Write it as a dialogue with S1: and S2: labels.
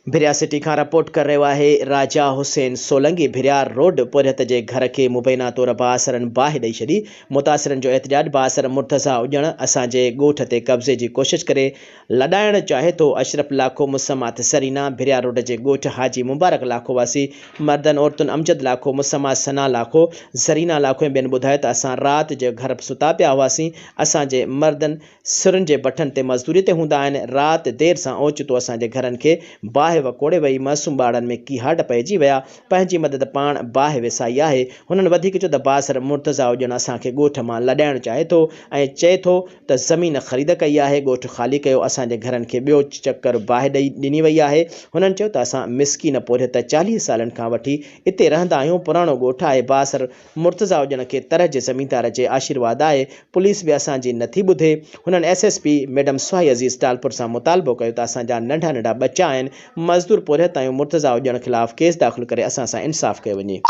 S1: भिरिया सिटी खां रिपोर्ट कर रहियो आहे राजा हुसैन सोलंकी। भिरिया रोड पुरियत जे घर के मुबैना तौर बासरनि बाहि ॾेई छॾी। मुतासिरनि जो एहतजाज, बासर मुर्तज़ा उजण असांजे ॻोठ ते कब्ज़े जी कोशिश करे लॾाइण चाहे थो। अशरफ लाखो मुसमात सरीना। भिरिया रोड जे ॻोठ हाजी मुबारक लाखो वासी मर्दन औरतुनि अमजद लाखो, मुसमा सना लाखो, ज़रीना लाखो ऐं ॿियनि ॿुधायो त असां राति जो घर सुता पिया हुआसीं। असांजे मर्दन सिरुनि जे बठनि ते मज़दूरी ते हूंदा आहिनि। राति देर सां ओचितो असांजे घरनि खे बाहि वकोड़े वई। मासूम ॿारनि में कीहाट पइजी विया। पंहिंजी मदद पाण बाहि विसाई आहे। हुननि वधीक चयो त बासर मुर्तज़ा हुजनि असांखे ॻोठ मां लॾाइणु चाहे थो ऐं चए थो त ज़मीन ख़रीद कई आहे, ॻोठ ख़ाली कयो। असांजे घरनि खे ॿियो चकर बाहि ॾिनी वई आहे। हुननि चयो त असां मिसकीन पोरियत 40 सालनि खां वठी हिते रहंदा आहियूं। पुराणो ॻोठ आहे। बासर मुर्तज़ा हुजण खे तरह जे ज़मीनदार जे आशीर्वाद आहे। पुलिस बि असांजी नथी ॿुधे। हुननि SSP मैडम सुहाई अज़ीज़ टालपुर सां मुतालबो कयो त असांजा नंढा नंढा बच्चा आहिनि, मज़दूर पोरियत आहियूं। मुर्तज़ा हुजण ख़िलाफ़ केस दाख़िल करे असां सां इंसाफ़ कयो वञे।